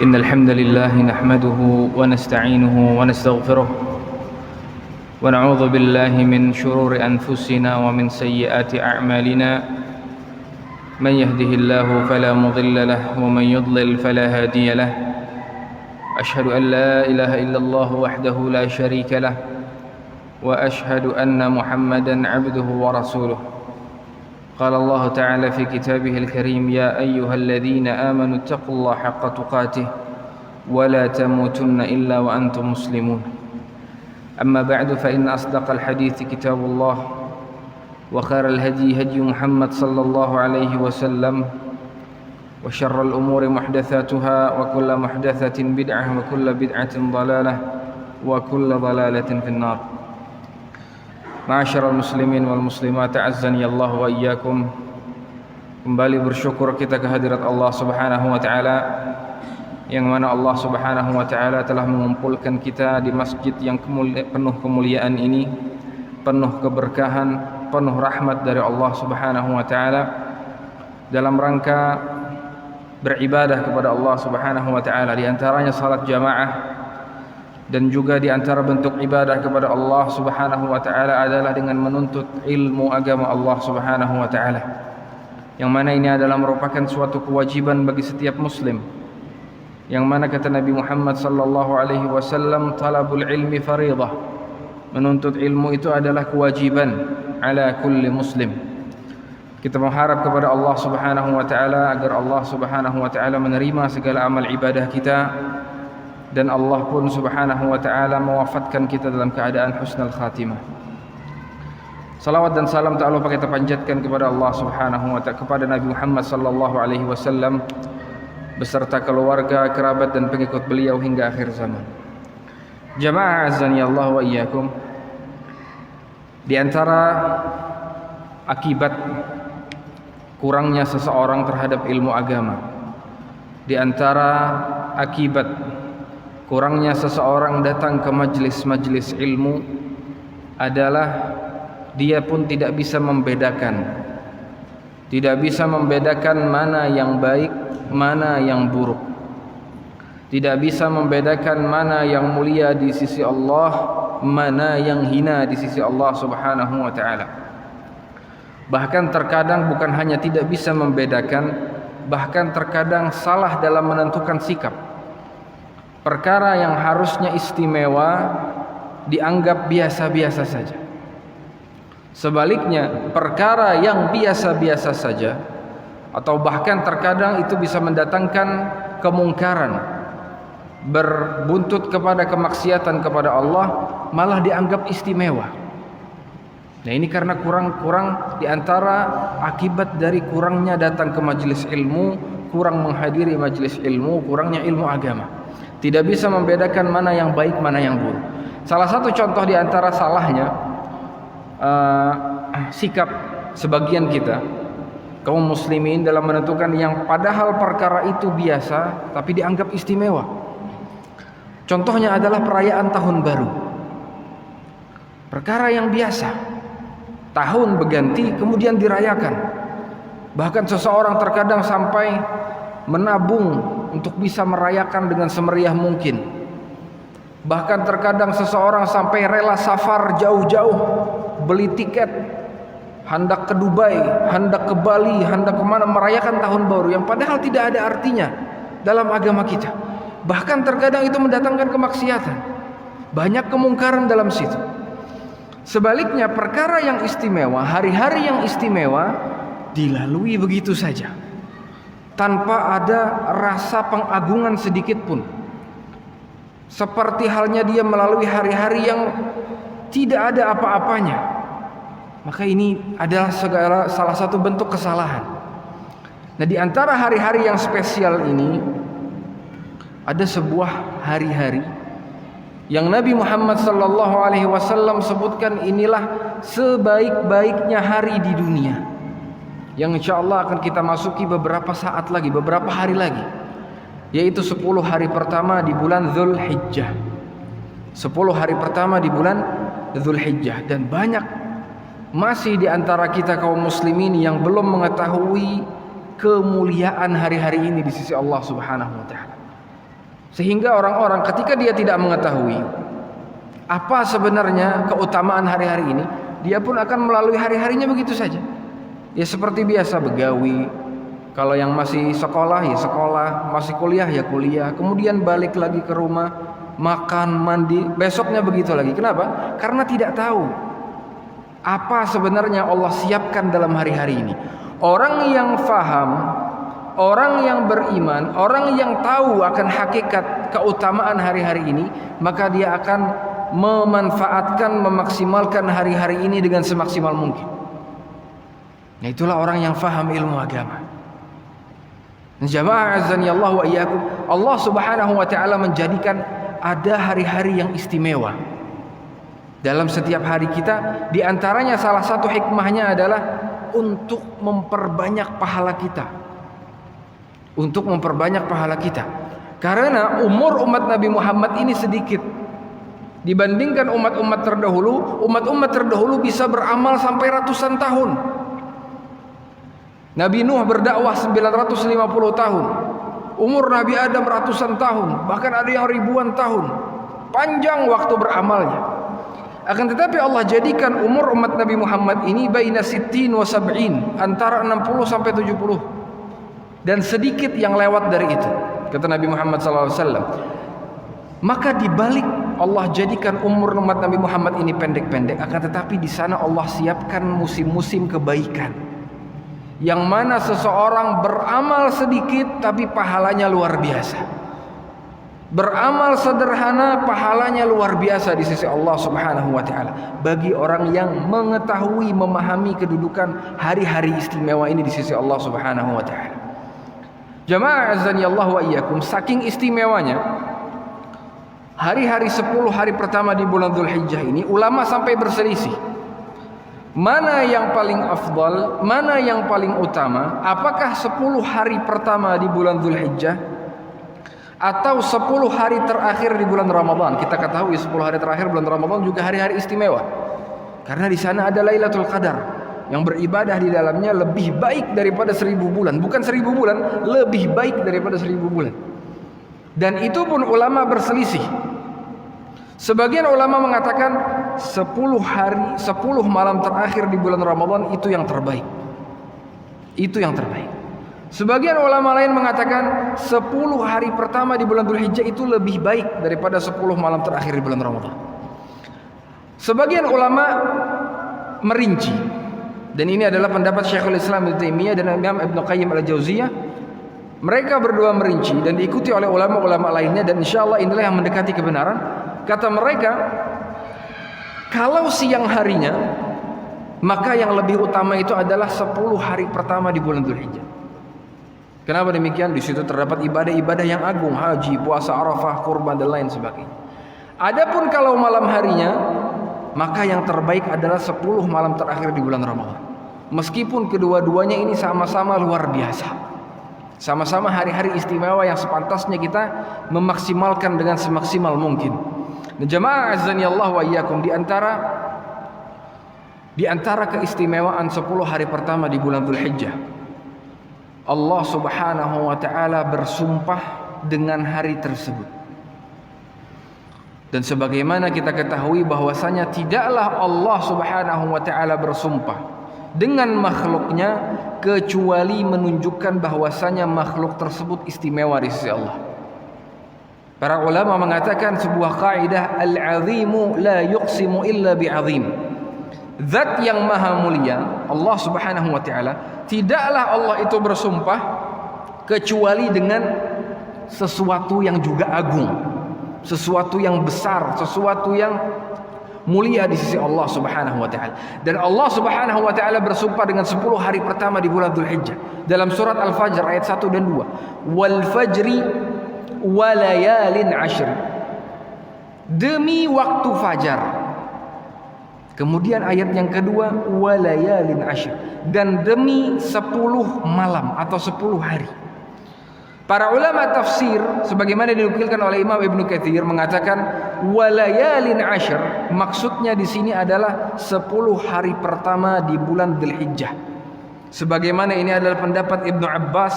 إن الحمد لله نحمده ونستعينه ونستغفره ونعوذ بالله من شرور أنفسنا ومن سيئات أعمالنا من يهده الله فلا مضل له ومن يضلل فلا هادي له أشهد أن لا إله إلا الله وحده لا شريك له وأشهد أن محمدا عبده ورسوله قال الله تعالى في كتابه الكريم يا أيها الذين آمنوا اتقوا الله حق تقاته ولا تموتن إلا وأنتم مسلمون أما بعد فإن أصدق الحديث كتاب الله وخير الهدي هدي محمد صلى الله عليه وسلم وشر الأمور محدثاتها وكل محدثة بدعة وكل بدعة ضلالة وكل ضلالة في النار. Ma'asyiral muslimin wal muslimat, ta'azzani Allah wa iyyakum. Kembali bersyukur kita kehadirat Allah Subhanahu wa taala, yang mana Allah Subhanahu wa taala telah mengumpulkan kita di masjid yang penuh kemuliaan ini, penuh keberkahan, penuh rahmat dari Allah Subhanahu wa taala, dalam rangka beribadah kepada Allah Subhanahu wa taala, di antaranya salat jamaah. Dan juga di antara bentuk ibadah kepada Allah Subhanahu wa taala adalah dengan menuntut ilmu agama Allah Subhanahu wa taala. Yang mana ini adalah merupakan suatu kewajiban bagi setiap muslim. Yang mana kata Nabi Muhammad sallallahu alaihi wasallam, talabul ilmi fariidah. Menuntut ilmu itu adalah kewajiban ala kulli muslim. Kita mengharap kepada Allah Subhanahu wa taala agar Allah Subhanahu wa taala menerima segala amal ibadah kita, dan Allah pun Subhanahu wa taala mewafatkan kita dalam keadaan husnul khatimah. Salawat dan salam tak lupa kita panjatkan kepada Allah Subhanahu wa taala, kepada Nabi Muhammad sallallahu alaihi wasallam beserta keluarga, kerabat dan pengikut beliau hingga akhir zaman. Jamaah azani Allah wa iyyakum. Di antara akibat kurangnya seseorang terhadap ilmu agama, di antara akibat kurangnya seseorang datang ke majlis-majlis ilmu adalah dia pun tidak bisa membedakan mana yang baik, mana yang buruk, tidak bisa membedakan mana yang mulia di sisi Allah, mana yang hina di sisi Allah Subhanahu wa taala. Bahkan terkadang bukan hanya tidak bisa membedakan, bahkan terkadang salah dalam menentukan sikap. Perkara yang harusnya istimewa dianggap biasa-biasa saja. Sebaliknya, perkara yang biasa-biasa saja atau bahkan terkadang itu bisa mendatangkan kemungkaran, berbuntut kepada kemaksiatan kepada Allah, malah dianggap istimewa. Nah, ini karena kurang di antara akibat dari kurangnya datang ke majelis ilmu, kurang menghadiri majelis ilmu, kurangnya ilmu agama. Tidak bisa membedakan mana yang baik, mana yang buruk. Salah satu contoh di antara salahnya sikap sebagian kita kaum muslimin dalam menentukan yang padahal perkara itu biasa tapi dianggap istimewa. Contohnya adalah perayaan tahun baru. Perkara yang biasa, tahun berganti kemudian dirayakan. Bahkan seseorang terkadang sampai menabung untuk bisa merayakan dengan semeriah mungkin. Bahkan terkadang seseorang sampai rela safar jauh-jauh, beli tiket, hendak ke Dubai, hendak ke Bali, hendak kemana, merayakan tahun baru yang padahal tidak ada artinya dalam agama kita. Bahkan terkadang itu mendatangkan kemaksiatan, banyak kemungkaran dalam situ. Sebaliknya, perkara yang istimewa, hari-hari yang istimewa dilalui begitu saja, tanpa ada rasa pengagungan sedikit pun. Seperti halnya dia melalui hari-hari yang tidak ada apa-apanya. Maka ini adalah salah satu bentuk kesalahan. Nah, di antara hari-hari yang spesial ini ada sebuah hari-hari yang Nabi Muhammad sallallahu alaihi wasallam sebutkan inilah sebaik-baiknya hari di dunia, yang insyaallah akan kita masuki beberapa saat lagi, beberapa hari lagi, yaitu 10 hari pertama di bulan Dzulhijjah. 10 hari pertama di bulan Dzulhijjah. Dan banyak masih di antara kita kaum muslimin yang belum mengetahui kemuliaan hari-hari ini di sisi Allah Subhanahu wa taala. Sehingga orang-orang ketika dia tidak mengetahui apa sebenarnya keutamaan hari-hari ini, dia pun akan melalui hari-harinya begitu saja. Ya seperti biasa, begawi. Kalau yang masih sekolah ya sekolah, masih kuliah ya kuliah. Kemudian balik lagi ke rumah, makan, mandi, besoknya begitu lagi. Kenapa? Karena tidak tahu apa sebenarnya Allah siapkan dalam hari-hari ini. Orang yang faham, orang yang beriman, orang yang tahu akan hakikat keutamaan hari-hari ini, maka dia akan memanfaatkan, memaksimalkan hari-hari ini dengan semaksimal mungkin. Nah, itulah orang yang faham ilmu agama. Jamaah azani Allah wa iyyakum, Allah Subhanahu wa taala menjadikan ada hari-hari yang istimewa dalam setiap hari kita. Di antaranya salah satu hikmahnya adalah untuk memperbanyak pahala kita. Untuk memperbanyak pahala kita. Karena umur umat Nabi Muhammad ini sedikit dibandingkan umat-umat terdahulu. Umat-umat terdahulu bisa beramal sampai ratusan tahun. Nabi Nuh berdakwah 950 tahun. Umur Nabi Adam ratusan tahun, bahkan ada yang ribuan tahun. Panjang waktu beramalnya. Akan tetapi Allah jadikan umur umat Nabi Muhammad ini baina sittin wa sab'in, antara 60 sampai 70. Dan sedikit yang lewat dari itu, kata Nabi Muhammad SAW. Maka dibalik Allah jadikan umur umat Nabi Muhammad ini pendek-pendek, akan tetapi di sana Allah siapkan musim-musim kebaikan, yang mana seseorang beramal sedikit tapi pahalanya luar biasa. Beramal sederhana pahalanya luar biasa di sisi Allah Subhanahu wa taala, bagi orang yang mengetahui, memahami kedudukan hari-hari istimewa ini di sisi Allah Subhanahu wa taala. Jamaah azani Allah wa iyyakum, saking istimewanya hari-hari 10 hari pertama di bulan Dzulhijjah ini, ulama sampai berselisih mana yang paling afdal, mana yang paling utama. Apakah 10 hari pertama di bulan Dzulhijjah atau 10 hari terakhir di bulan Ramadan? Kita ketahui 10 hari terakhir bulan Ramadan juga hari-hari istimewa, karena di sana ada Lailatul Qadar yang beribadah di dalamnya lebih baik daripada 1000 bulan. Bukan 1000 bulan, lebih baik daripada 1000 bulan. Dan itu pun ulama berselisih. Sebagian ulama mengatakan 10 hari, 10 malam terakhir di bulan Ramadan itu yang terbaik. Itu yang terbaik. Sebagian ulama lain mengatakan 10 hari pertama di bulan Dzulhijjah itu lebih baik daripada 10 malam terakhir di bulan Ramadan. Sebagian ulama merinci, dan ini adalah pendapat Syekhul Islam Ibnu Taimiyah dan Imam Ibnu Qayyim Al-Jauziyah. Mereka berdua merinci dan diikuti oleh ulama-ulama lainnya, dan insyaallah inilah yang mendekati kebenaran. Kata mereka, kalau siang harinya, maka yang lebih utama itu adalah 10 hari pertama di bulan Dzulhijjah. Kenapa demikian? Di situ terdapat ibadah-ibadah yang agung, haji, puasa Arafah, kurban dan lain sebagainya. Adapun kalau malam harinya, maka yang terbaik adalah 10 malam terakhir di bulan Ramadan. Meskipun kedua-duanya ini sama-sama luar biasa, sama-sama hari-hari istimewa yang sepantasnya kita memaksimalkan dengan semaksimal mungkin. Nah, jamaah azani Allah wa iyyakum, di antara keistimewaan 10 hari pertama di bulan Dzulhijjah, Allah Subhanahu wa taala bersumpah dengan hari tersebut. Dan sebagaimana kita ketahui bahwasanya tidaklah Allah Subhanahu wa taala bersumpah dengan makhluknya kecuali menunjukkan bahwasanya makhluk tersebut istimewa di sisi Allah. Para ulama mengatakan sebuah kaidah, al-'azimu la yuqsimu illa bi'azim. Zat yang maha mulia, Allah Subhanahu wa taala, tidaklah Allah itu bersumpah kecuali dengan sesuatu yang juga agung, sesuatu yang besar, sesuatu yang mulia di sisi Allah Subhanahu wa taala. Dan Allah Subhanahu wa taala bersumpah dengan 10 hari pertama di bulan Dzulhijjah dalam surat Al-Fajr ayat 1 dan 2. Wal fajri wa layalin 'ashr. Demi waktu fajar. Kemudian ayat yang kedua, wa layalin 'ashr, dan demi 10 malam atau 10 hari. Para ulama tafsir sebagaimana dinukilkan oleh Imam Ibnu Katsir mengatakan walayalin 'ashr, maksudnya di sini adalah 10 hari pertama di bulan Dzulhijjah. Sebagaimana ini adalah pendapat Ibnu Abbas,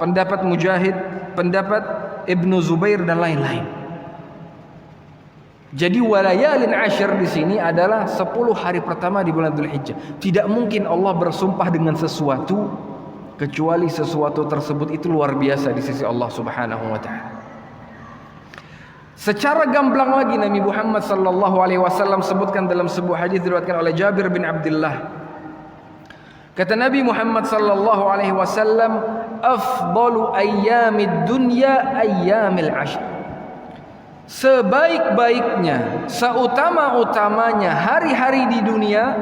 pendapat Mujahid, pendapat Ibnu Zubair dan lain-lain. Jadi walayalin ashir di sini adalah 10 hari pertama di bulan Dzulhijjah. Tidak mungkin Allah bersumpah dengan sesuatu kecuali sesuatu tersebut itu luar biasa di sisi Allah Subhanahu wa taala. Secara gamblang lagi Nabi Muhammad sallallahu alaihi wasallam sebutkan dalam sebuah hadis diriwayatkan oleh Jabir bin Abdullah. Kata Nabi Muhammad sallallahu alaihi wasallam, "Afdalu ayyamid dunya ayyamil ashr." Sebaik-baiknya, seutama-utamanya hari-hari di dunia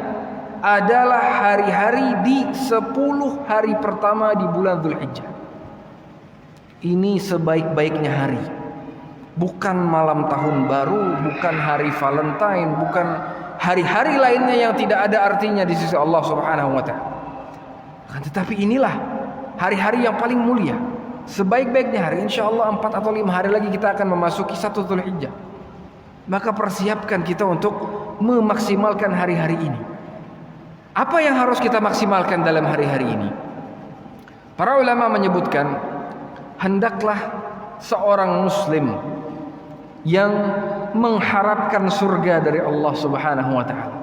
adalah hari-hari di 10 hari pertama di bulan Dzulhijjah. Ini sebaik-baiknya hari. Bukan malam tahun baru, bukan hari Valentine, bukan hari-hari lainnya yang tidak ada artinya di sisi Allah Subhanahu wa taala. Tetapi inilah hari-hari yang paling mulia. Sebaik-baiknya hari, insyaallah 4 atau 5 hari lagi kita akan memasuki 1 Dzulhijjah. Maka persiapkan kita untuk memaksimalkan hari-hari ini. Apa yang harus kita maksimalkan dalam hari-hari ini? Para ulama menyebutkan, hendaklah seorang muslim yang mengharapkan surga dari Allah Subhanahu wa taala,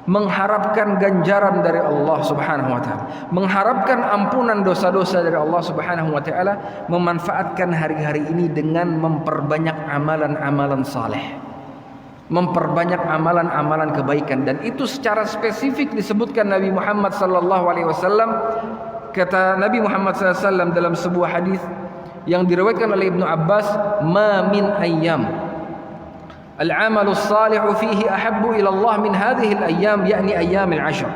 mengharapkan ganjaran dari Allah Subhanahu wa taala, mengharapkan ampunan dosa-dosa dari Allah Subhanahu wa taala, memanfaatkan hari-hari ini dengan memperbanyak amalan-amalan saleh, memperbanyak amalan-amalan kebaikan. Dan itu secara spesifik disebutkan Nabi Muhammad sallallahu alaihi wasallam. Kata Nabi Muhammad sallallahu alaihi wasallam dalam sebuah hadis yang diriwayatkan oleh Ibnu Abbas, "Ma min ayyam al-'amalu as-salihu fihi ahabbu ila Allah min hadhihi al-ayyam, yakni ayyamil 'ashr."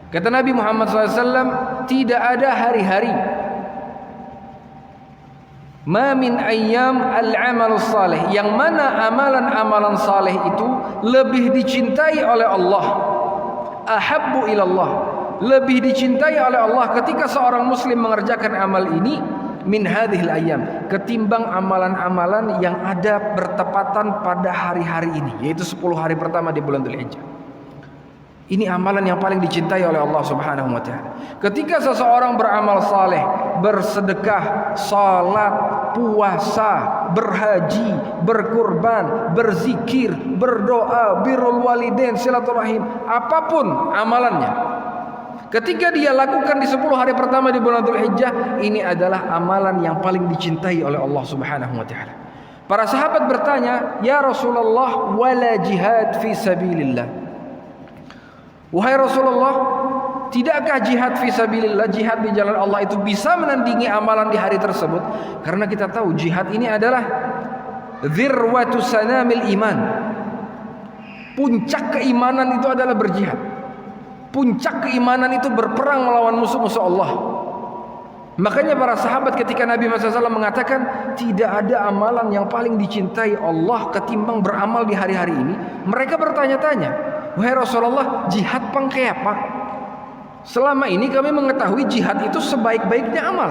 Kata Nabi Muhammad SAW, tidak ada hari-hari, ma min ayyam al-'amalu as-salih, yang mana amalan-amalan saleh itu lebih dicintai oleh Allah, ahabbu ila Allah, lebih dicintai oleh Allah ketika seorang muslim mengerjakan amal ini, min hadhil ayyam, ketimbang amalan-amalan yang ada bertepatan pada hari-hari ini, yaitu 10 hari pertama di bulan Dzulhijjah. Ini amalan yang paling dicintai oleh Allah Subhanahu wa taala. Ketika seseorang beramal saleh, bersedekah, salat, puasa, berhaji, berkurban, berzikir, berdoa, birrul walidain, silaturahim, apapun amalannya, ketika dia lakukan di 10 hari pertama di bulan Dzulhijjah, ini adalah amalan yang paling dicintai oleh Allah Subhanahu wa taala. Para sahabat bertanya, "Ya Rasulullah, wala jihad fi sabilillah?" Wahai Rasulullah, tidakkah jihad fi sabilillah, jihad di jalan Allah itu bisa menandingi amalan di hari tersebut? Karena kita tahu jihad ini adalah dzirwatu sanamil iman. Puncak keimanan itu adalah berjihad. Puncak keimanan itu berperang melawan musuh-musuh Allah. Makanya para sahabat ketika Nabi Muhammad SAW mengatakan tidak ada amalan yang paling dicintai Allah ketimbang beramal di hari-hari ini, mereka bertanya-tanya, "Wahai Rasulullah, jihad pangkai apa? Selama ini kami mengetahui jihad itu sebaik-baiknya amal.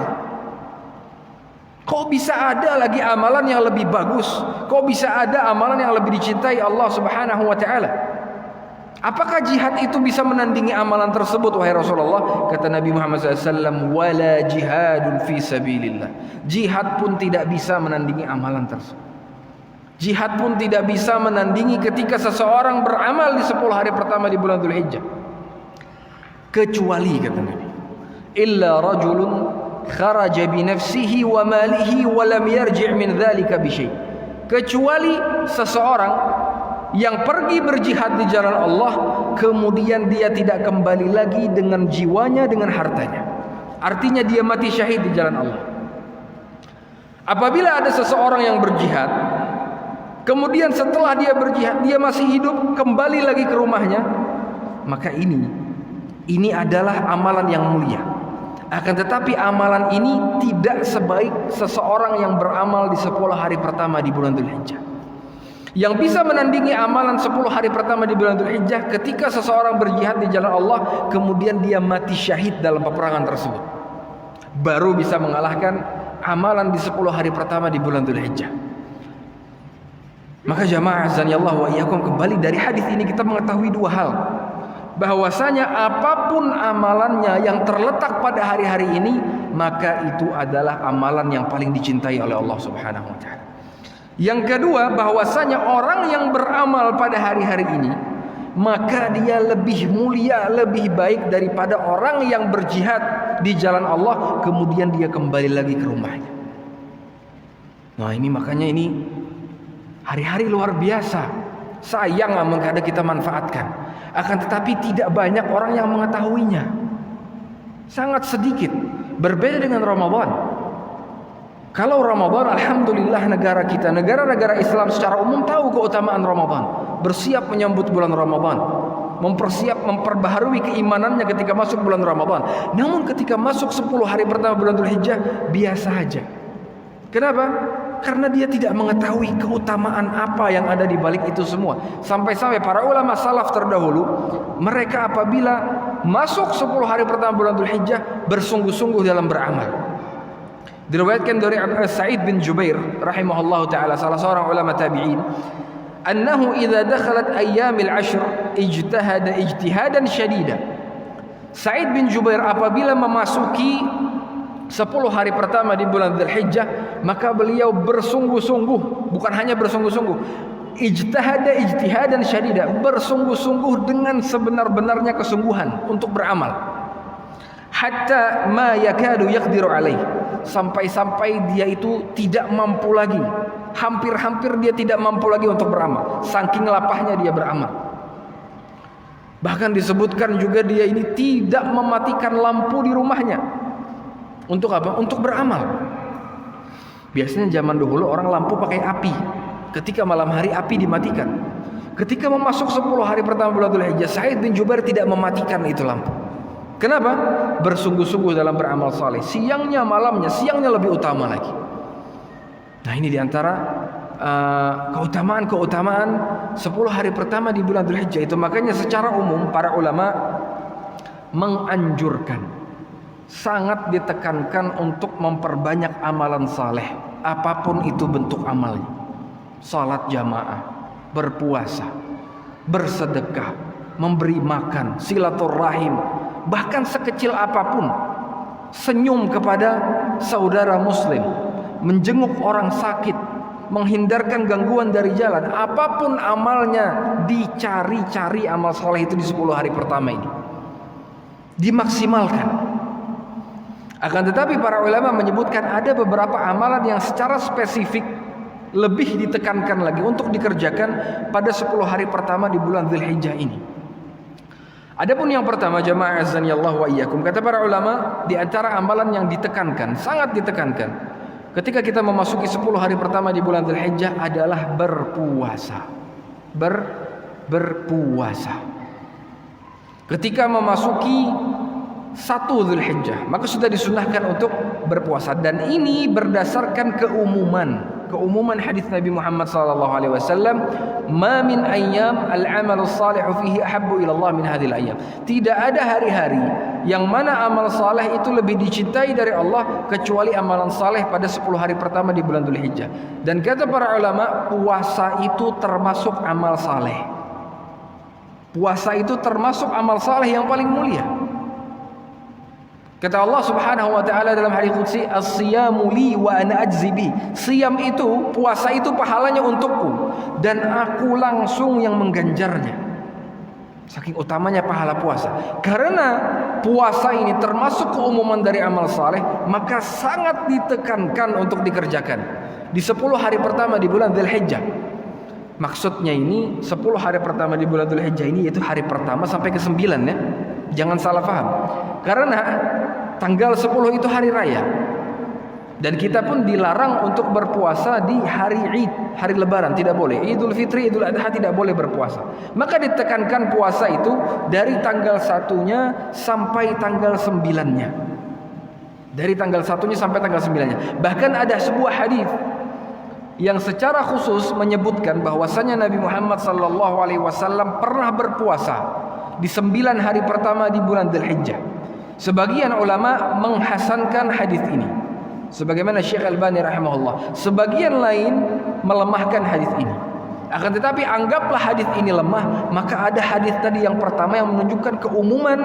Kok bisa ada lagi amalan yang lebih bagus? Kok bisa ada amalan yang lebih dicintai Allah Subhanahu wa taala? Apakah jihad itu bisa menandingi amalan tersebut, wahai Rasulullah?" Kata Nabi Muhammad SAW, "Wala jihadun fi sabilillah." Jihad pun tidak bisa menandingi amalan tersebut. Jihad pun tidak bisa menandingi ketika seseorang beramal di 10 hari pertama di bulan Dzulhijjah. Kecuali, kata Nabi, illa rajulun kharaja bi nafsihi wa malihi wa lam yarji' min dzalika bi syai'. Kecuali seseorang yang pergi berjihad di jalan Allah, kemudian dia tidak kembali lagi dengan jiwanya, dengan hartanya. Artinya dia mati syahid di jalan Allah. Apabila ada seseorang yang berjihad, kemudian setelah dia berjihad, dia masih hidup, kembali lagi ke rumahnya, maka ini adalah amalan yang mulia. Akan tetapi amalan ini tidak sebaik seseorang yang beramal di 10 hari pertama di bulan Dzulhijjah. Yang bisa menandingi amalan 10 hari pertama di bulan Dzulhijjah ketika seseorang berjihad di jalan Allah, kemudian dia mati syahid dalam peperangan tersebut, baru bisa mengalahkan amalan di 10 hari pertama di bulan Dzulhijjah. Maka jamaah azanillahu wa iyyakum, kembali dari hadis ini kita mengetahui dua hal. bahwasanya apapun amalannya yang terletak pada hari-hari ini, maka itu adalah amalan yang paling dicintai oleh Allah Subhanahu wa taala. Yang kedua, bahwasanya orang yang beramal pada hari-hari ini, maka dia lebih mulia, lebih baik daripada orang yang berjihad di jalan Allah kemudian dia kembali lagi ke rumahnya. Nah, ini makanya ini hari-hari luar biasa. Sayang memang kadang kita manfaatkan, akan tetapi tidak banyak orang yang mengetahuinya. Sangat sedikit. Berbeda dengan Ramadan. Kalau Ramadan, alhamdulillah negara kita, negara-negara Islam secara umum tahu keutamaan Ramadan, bersiap menyambut bulan Ramadan, memperbaharui keimanannya ketika masuk bulan Ramadan. Namun ketika masuk 10 hari pertama bulan Dzulhijjah, biasa saja. Kenapa? Karena dia tidak mengetahui keutamaan apa yang ada di balik itu semua. Sampai-sampai para ulama salaf terdahulu, mereka apabila masuk 10 hari pertama bulan Dzulhijjah, bersungguh-sungguh dalam beramal. Diriwayatkan dari Sa'id bin Jubair rahimahullahu taala, salah seorang ulama tabi'in, annahu idza dakhalat ayyamil 'ashr ijtahada ijtihadan syadida. Sa'id bin Jubair apabila memasuki 10 hari pertama di bulan Dzulhijjah, maka beliau bersungguh-sungguh, bukan hanya bersungguh-sungguh, ijtahada ijtihadan syadida, bersungguh-sungguh dengan sebenar-benarnya kesungguhan untuk beramal. Hatta ma yakadu yaqdiru alaih, sampai-sampai dia itu tidak mampu lagi, hampir-hampir dia tidak mampu lagi untuk beramal, saking lapahnya dia beramal. Bahkan disebutkan juga dia ini tidak mematikan lampu di rumahnya. Untuk apa? Untuk beramal. Biasanya zaman dahulu orang lampu pakai api. Ketika malam hari api dimatikan. Ketika memasuk 10 hari pertama bulan Dzulhijjah, Sa'id bin Jubair tidak mematikan itu lampu. Kenapa? Bersungguh-sungguh dalam beramal saleh. Siangnya, malamnya, siangnya lebih utama lagi. Nah, ini diantara keutamaan-keutamaan 10 hari pertama di bulan Dzulhijjah itu. Makanya secara umum para ulama menganjurkan, sangat ditekankan untuk memperbanyak amalan saleh, apapun itu bentuk amalnya. Salat jamaah, berpuasa, bersedekah, memberi makan, silaturahim, bahkan sekecil apapun, senyum kepada saudara muslim, menjenguk orang sakit, menghindarkan gangguan dari jalan, apapun amalnya, dicari-cari amal saleh itu di 10 hari pertama ini, dimaksimalkan. Akan tetapi para ulama menyebutkan ada beberapa amalan yang secara spesifik lebih ditekankan lagi untuk dikerjakan pada 10 hari pertama di bulan Dzulhijjah ini. Adapun yang pertama, jamaah azanillahu wa iyyakum, kata para ulama, di antara amalan yang ditekankan, sangat ditekankan ketika kita memasuki 10 hari pertama di bulan Dzulhijjah adalah berpuasa. Berpuasa. Ketika memasuki 1 Dzulhijjah, maka sudah disunahkan untuk berpuasa, dan ini berdasarkan keumuman hadis Nabi Muhammad sallallahu alaihi wasallam, "Ma min ayyam al-'amalu shalihu fihi ahabbu ila Allah min hadhil ayyam." Tidak ada hari-hari yang mana amal saleh itu lebih dicintai dari Allah kecuali amalan saleh pada 10 hari pertama di bulan Dzulhijjah. Dan kata para ulama, puasa itu termasuk amal saleh. Puasa itu termasuk amal saleh yang paling mulia. Kata Allah Subhanahu wa taala dalam hadis qudsi, "As-siyamu li wa ana ajzi bi." Siyam itu, puasa itu pahalanya untukku dan aku langsung yang mengganjarnya. Saking utamanya pahala puasa. Karena puasa ini termasuk keumuman dari amal saleh, maka sangat ditekankan untuk dikerjakan di 10 hari pertama di bulan Dzulhijjah. Maksudnya ini 10 hari pertama di bulan Dzulhijjah ini yaitu hari pertama sampai ke 9 ya. Jangan salah paham. Karena tanggal 10 itu hari raya. Dan kita pun dilarang untuk berpuasa di hari Id, hari lebaran, tidak boleh. Idul Fitri, Idul Adha tidak boleh berpuasa. Maka ditekankan puasa itu dari tanggal 1-nya sampai tanggal 9-nya. Dari tanggal 1-nya sampai tanggal 9-nya. Bahkan ada sebuah hadis yang secara khusus menyebutkan bahwasanya Nabi Muhammad SAW pernah berpuasa di 9 hari pertama di bulan Dzulhijjah. Sebagian ulama menghasankan hadis ini, sebagaimana Syekh Albani rahimahullah. Sebagian lain melemahkan hadis ini. Akan tetapi anggaplah hadis ini lemah, maka ada hadis tadi yang pertama yang menunjukkan keumuman,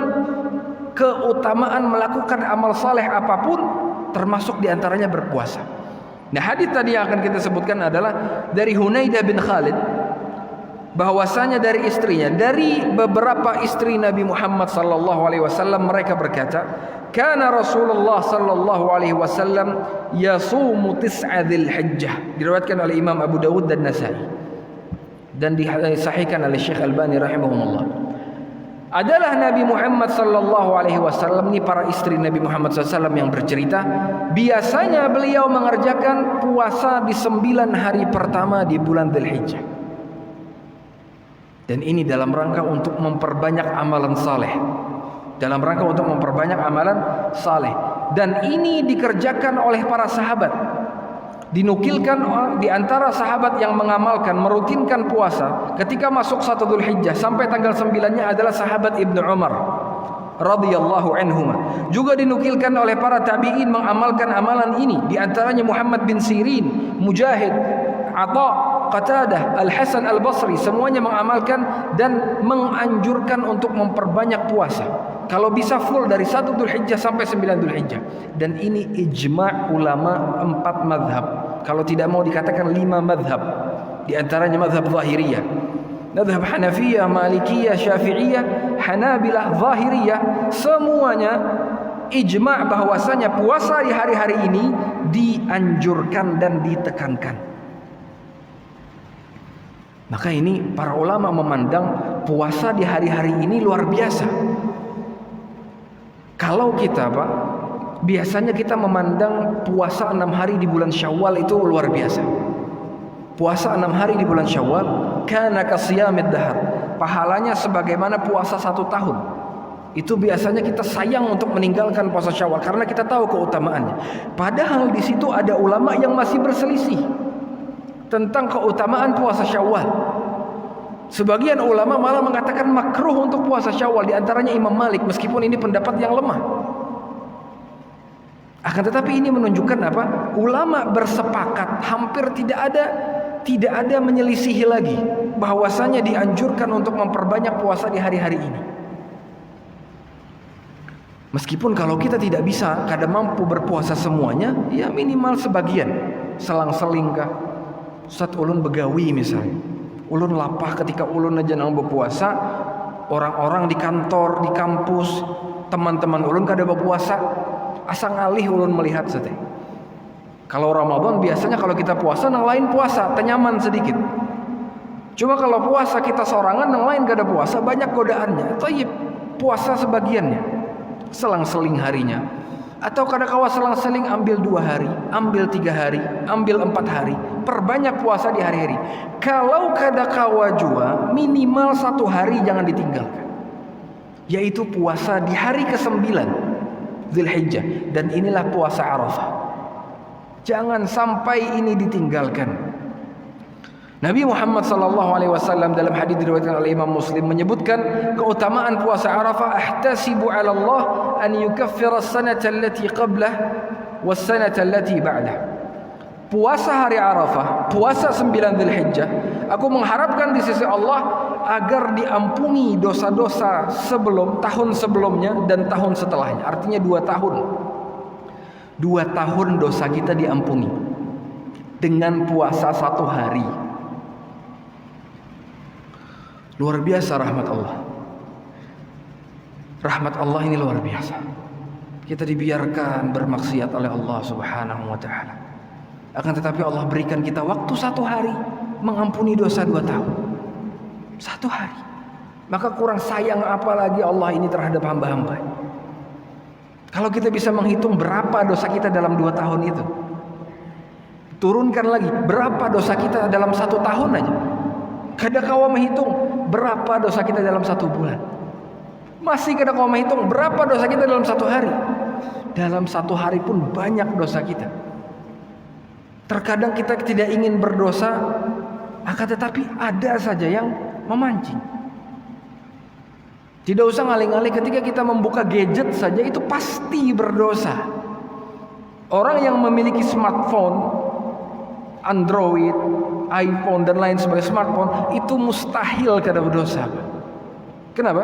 keutamaan melakukan amal saleh apapun, termasuk diantaranya berpuasa. Nah, hadis tadi yang akan kita sebutkan adalah dari Hunaidah bin Khalid, bahwasanya dari istrinya, dari beberapa istri Nabi Muhammad sallallahu alaihi wasallam, mereka berkata, kana Rasulullah sallallahu alaihi wasallam yasumu tis'a Dzulhijjah. Diriwayatkan oleh Imam Abu Dawud dan Nasa'i dan disahihkan oleh Syekh Albani rahimahumullah. Adalah Nabi Muhammad sallallahu alaihi wasallam, ini para istri Nabi Muhammad SAW yang bercerita, biasanya beliau mengerjakan puasa di 9 hari pertama di bulan Dzulhijjah. Dan ini dalam rangka untuk memperbanyak amalan saleh. Dalam rangka untuk memperbanyak amalan saleh. Dan ini dikerjakan oleh para sahabat. Dinukilkan di antara sahabat yang mengamalkan, merutinkan puasa ketika masuk 1 Dzulhijjah sampai tanggal 9-nya adalah sahabat Ibnu Umar radhiyallahu anhuma. Juga dinukilkan oleh para tabi'in mengamalkan amalan ini, di antaranya Muhammad bin Sirin, Mujahid, Atha, Qatadah, Al-Hasan Al-Basri, semuanya mengamalkan dan menganjurkan untuk memperbanyak puasa. Kalau bisa full dari 1 Dzulhijjah sampai 9 Dzulhijjah. Dan ini ijma' ulama 4 madhab. Kalau tidak mau dikatakan 5 madhab. Di antaranya madhab Zahiriyah, madhab Hanafiyah, Malikiyah, Syafi'iyah, Hanabilah, Zahiriyah. Semuanya ijma' bahwasanya puasa di hari-hari ini dianjurkan dan ditekankan. Maka ini para ulama memandang puasa di hari-hari ini luar biasa. Kalau kita Pak, biasanya kita memandang puasa 6 hari di bulan Syawal itu luar biasa. Puasa 6 hari di bulan Syawal, kana kasiyamid dahar, pahalanya sebagaimana puasa 1 tahun. Itu biasanya kita sayang untuk meninggalkan puasa Syawal karena kita tahu keutamaannya. Padahal di situ ada ulama yang masih berselisih tentang keutamaan puasa Syawal. Sebagian ulama malah mengatakan makruh untuk puasa Syawal, di antaranya Imam Malik, meskipun ini pendapat yang lemah. Akan tetapi ini menunjukkan apa? Ulama bersepakat, hampir tidak ada menyelisihi lagi bahwasanya dianjurkan untuk memperbanyak puasa di hari-hari ini. Meskipun kalau kita tidak bisa, kadang mampu berpuasa semuanya, ya minimal sebagian. Selang-seling kah? Ustaz ulun begawi misalnya, ulun lapah ketika ulun aja nang berpuasa, orang-orang di kantor, di kampus, teman-teman ulun kada berpuasa, asang alih ulun melihat saja. Kalau Ramadan biasanya kalau kita puasa nang lain puasa, tenyaman sedikit. Cuma kalau puasa kita sorangan, nang lain kada puasa, banyak godaannya. Thayyib, puasa sebagiannya, selang-seling harinya. Atau kadang-kala selang-seling ambil 2 hari, ambil 3 hari, ambil 4 hari, perbanyak puasa di hari-hari. Kalau kadang-kala jua minimal 1 hari jangan ditinggalkan, yaitu puasa di hari ke-9 Dzulhijjah, dan inilah puasa Arafah. Jangan sampai ini ditinggalkan. Nabi Muhammad SAW dalam hadis diriwayatkan oleh Imam Muslim menyebutkan keutamaan puasa Arafah. Ahtasibu 'ala Allah an yukaffira as-sanata allati qablah was-sanata allati ba'dah. Puasa hari Arafah, puasa 9 Dzulhijjah, aku mengharapkan di sisi Allah agar diampuni dosa-dosa sebelum tahun sebelumnya dan tahun setelahnya. Artinya 2 tahun. 2 tahun dosa kita diampuni dengan puasa 1 hari. Luar biasa rahmat Allah. Rahmat Allah ini luar biasa. Kita dibiarkan bermaksiat oleh Allah Subhanahu wa taala. Akan tetapi Allah berikan kita waktu 1 hari mengampuni dosa 2 tahun. 1 hari. Maka kurang sayang apalagi Allah ini terhadap hamba-hamba. Kalau kita bisa menghitung berapa dosa kita dalam 2 tahun itu, turunkan lagi berapa dosa kita dalam 1 tahun aja. Kadang-kala menghitung berapa dosa kita dalam 1 bulan. Masih kadang-kala menghitung berapa dosa kita dalam 1 hari. Dalam 1 hari pun banyak dosa kita. Terkadang kita tidak ingin berdosa, akan tetapi ada saja yang memancing. Tidak usah ngalih-ngalih, ketika kita membuka gadget saja itu pasti berdosa. Orang yang memiliki smartphone, Android, iPhone dan lain sebagainya, smartphone, itu mustahil kada berdosa. Kenapa?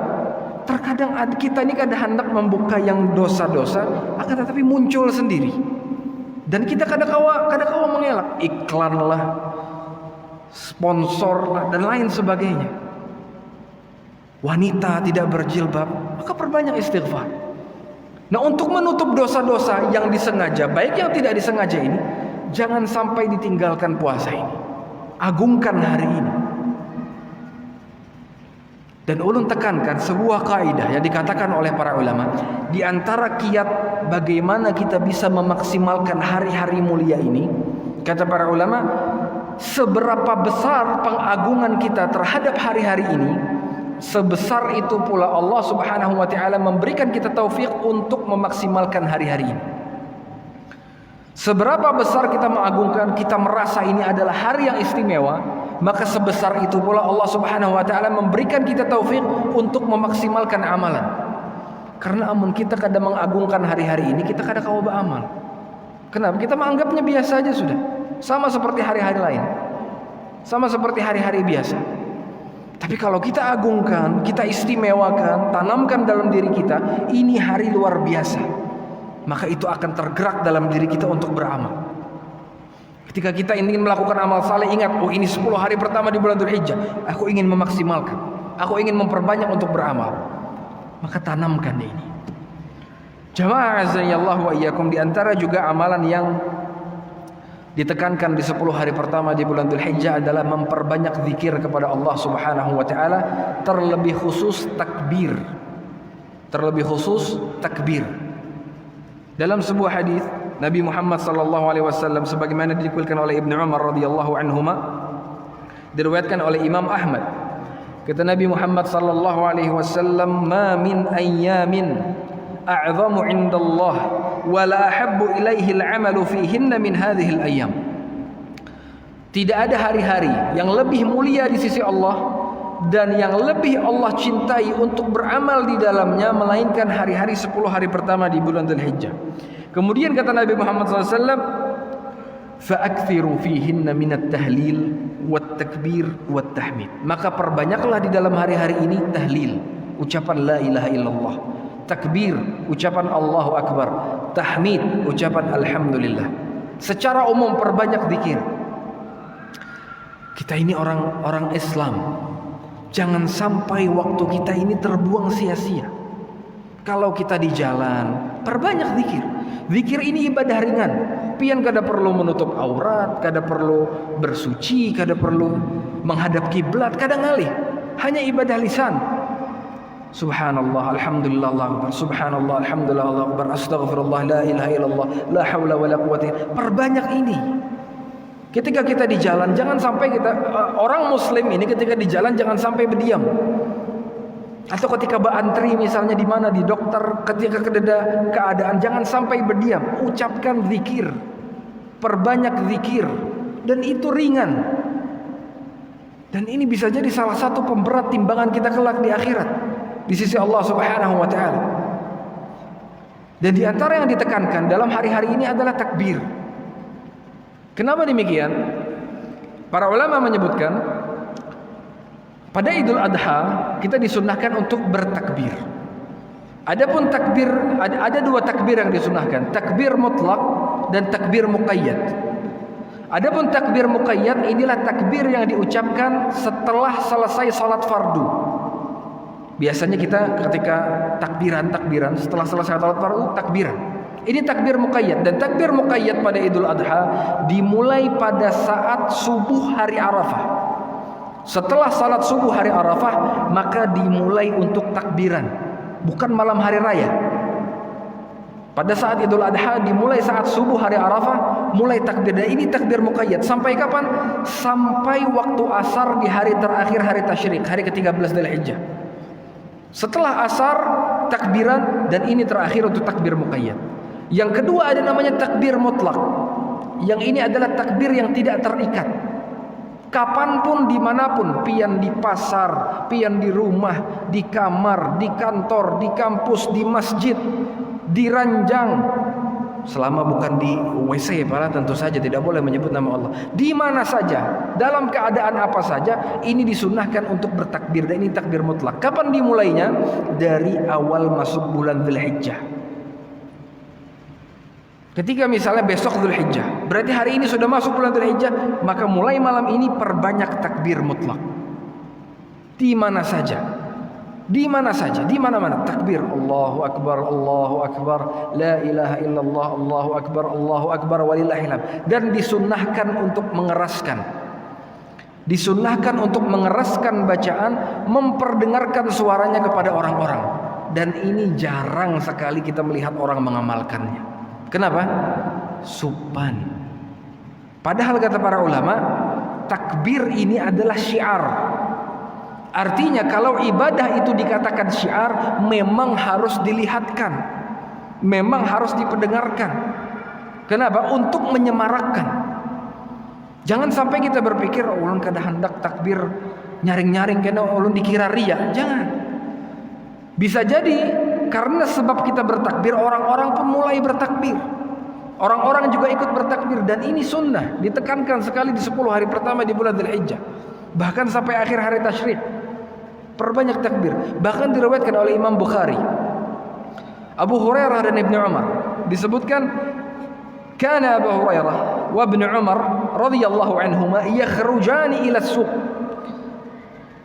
Terkadang kita ini kada hendak membuka yang dosa-dosa, akan tetapi muncul sendiri. Dan kita kada kawa mengelak, iklan lah, sponsor lah, dan lain sebagainya. Wanita tidak berjilbab, maka perbanyak istighfar. Nah, untuk menutup dosa-dosa yang disengaja, baik yang tidak disengaja ini, jangan sampai ditinggalkan puasa ini. Agungkan hari ini. Dan ulun tekankan sebuah kaidah yang dikatakan oleh para ulama, di antara kiat bagaimana kita bisa memaksimalkan hari-hari mulia ini, kata para ulama, seberapa besar pengagungan kita terhadap hari-hari ini, sebesar itu pula Allah Subhanahu wa taala memberikan kita taufik untuk memaksimalkan hari-hari ini. Seberapa besar kita mengagungkan, kita merasa ini adalah hari yang istimewa, maka sebesar itu pula Allah Subhanahu wa taala memberikan kita taufik untuk memaksimalkan amalan. Karena amun kita kadang mengagungkan hari-hari ini, kita kadang kawa beramal. Kenapa? Kita menganggapnya biasa aja sudah. Sama seperti hari-hari lain. Sama seperti hari-hari biasa. Tapi kalau kita agungkan, kita istimewakan, tanamkan dalam diri kita, ini hari luar biasa, maka itu akan tergerak dalam diri kita untuk beramal. Ketika kita ingin melakukan amal saleh, ingat, oh ini 10 hari pertama di bulan Dzulhijjah, aku ingin memaksimalkan, aku ingin memperbanyak untuk beramal, maka tanamkan ini. Jamaah azanillahu wa iyyakum, di antara juga amalan yang ditekankan di 10 hari pertama di bulan Dzulhijjah adalah memperbanyak zikir kepada Allah Subhanahu wa taala, terlebih khusus takbir. Terlebih khusus takbir. Dalam sebuah hadis Nabi Muhammad sallallahu alaihi wasallam sebagaimana dinukilkan oleh Ibnu Umar radhiyallahu anhuma, diriwayatkan oleh Imam Ahmad, kata Nabi Muhammad sallallahu alaihi wasallam, "Ma min ayyamin a'zamu 'indallah wa la ahabbu ilaihi al-'amalu fihinna min hadhihi al-ayyam." Tidak ada hari-hari yang lebih mulia di sisi Allah dan yang lebih Allah cintai untuk beramal di dalamnya melainkan hari-hari 10 hari pertama di bulan Dzulhijjah. Kemudian kata Nabi Muhammad SAW, "Fa'akthiru fihinna minat tahlil wat takbir wat tahmid." Maka perbanyaklah di dalam hari-hari ini tahlil, ucapan la ilaha illallah, takbir, ucapan Allahu Akbar, tahmid, ucapan alhamdulillah. Secara umum perbanyak zikir. Kita ini orang Islam, jangan sampai waktu kita ini terbuang sia-sia. Kalau kita di jalan, perbanyak zikir. Zikir ini ibadah ringan. Pian kada perlu menutup aurat, kada perlu bersuci, kada perlu menghadap kiblat, kada ngalih. Hanya ibadah lisan. Subhanallah, alhamdulillah, Allahu akbar. Subhanallah, alhamdulillah, Allahu akbar. Astaghfirullah, la ilaha illallah, la haula wala quwwata. Perbanyak ini. Ketika kita di jalan, jangan sampai kita, orang muslim ini ketika di jalan jangan sampai berdiam. Atau ketika berantri misalnya di mana, di dokter, ketika kededa keadaan, jangan sampai berdiam. Ucapkan zikir, perbanyak zikir, dan itu ringan. Dan ini bisa jadi salah satu pemberat timbangan kita kelak di akhirat di sisi Allah Subhanahu wa taala. Dan di antara yang ditekankan dalam hari-hari ini adalah takbir. Kenapa demikian? Para ulama menyebutkan pada Idul Adha kita disunnahkan untuk bertakbir. Adapun takbir, ada dua takbir yang disunnahkan, takbir mutlak dan takbir muqayyad. Adapun takbir muqayyad inilah takbir yang diucapkan setelah selesai salat fardu. Biasanya kita ketika takbiran setelah selesai salat fardu takbiran. Ini takbir muqayyad, dan takbir muqayyad pada Idul Adha dimulai pada saat subuh hari Arafah. Setelah salat subuh hari Arafah, maka dimulai untuk takbiran, bukan malam hari raya. Pada saat Idul Adha dimulai saat subuh hari Arafah, mulai takbir. Dan ini takbir muqayyad. Sampai kapan? Sampai waktu asar di hari terakhir hari tasyrik, hari ke-13 Dzulhijjah. Setelah asar takbiran, dan ini terakhir untuk takbir muqayyad. Yang kedua ada namanya takbir mutlak. Yang ini adalah takbir yang tidak terikat. Kapanpun, dimanapun, pian di pasar, pian di rumah, di kamar, di kantor, di kampus, di masjid, di ranjang, selama bukan di WC, padahal tentu saja tidak boleh menyebut nama Allah. Di mana saja, dalam keadaan apa saja, ini disunnahkan untuk bertakbir, dan ini takbir mutlak. Kapan dimulainya? Dari awal masuk bulan Dzulhijjah. Ketika misalnya besok Dzulhijjah, berarti hari ini sudah masuk bulan Dzulhijjah, maka mulai malam ini perbanyak takbir mutlak. Di mana saja. Di mana saja, di mana-mana takbir, Allahu Akbar, la ilaha illallah, Allahu Akbar, walillahil hamd. Dan disunnahkan untuk mengeraskan. Disunnahkan untuk mengeraskan bacaan, memperdengarkan suaranya kepada orang-orang. Dan ini jarang sekali kita melihat orang mengamalkannya. Kenapa? Sopan. Padahal kata para ulama, takbir ini adalah syiar. Artinya kalau ibadah itu dikatakan syiar, memang harus dilihatkan, memang harus diperdengarkan. Kenapa? Untuk menyemarakkan. Jangan sampai kita berpikir ulun kada hendak takbir nyaring-nyaring kena ulun dikira ria. Jangan. Bisa jadi karena sebab kita bertakbir, orang-orang pun mulai bertakbir. Orang-orang juga ikut bertakbir, dan ini sunnah, ditekankan sekali di 10 hari pertama di bulan Dzulhijjah. Bahkan sampai akhir hari tasyrik, perbanyak takbir. Bahkan diriwayatkan oleh Imam Bukhari, Abu Hurairah dan Ibnu Umar disebutkan, kana Abu Hurairah wa Ibnu Umar radhiyallahu anhuma yakhrujani ila as-suq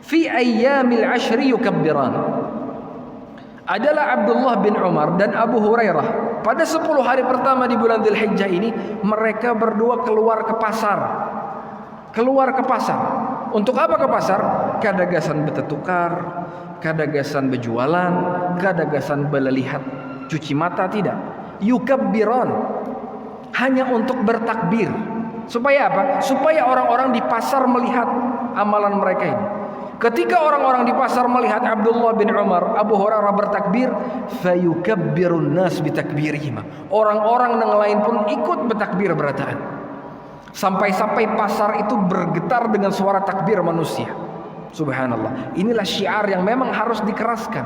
fi ayyamil 'ashri yukabbiran. Adalah Abdullah bin Umar dan Abu Hurairah pada 10 hari pertama di bulan Dzulhijjah ini, mereka berdua keluar ke pasar. Keluar ke pasar. Untuk apa ke pasar? Kadagasan betetukar, kadagasan berjualan, kadagasan belelihat cuci mata, tidak. Yukabbiran, hanya untuk bertakbir. Supaya apa? Supaya orang-orang di pasar melihat amalan mereka ini. Ketika orang-orang di pasar melihat Abdullah bin Umar, Abu Hurairah bertakbir, fayukabbirun nas bitakbirihima. Orang-orang yang lain pun ikut bertakbir berataan. Sampai-sampai pasar itu bergetar dengan suara takbir manusia. Subhanallah. Inilah syiar yang memang harus dikeraskan.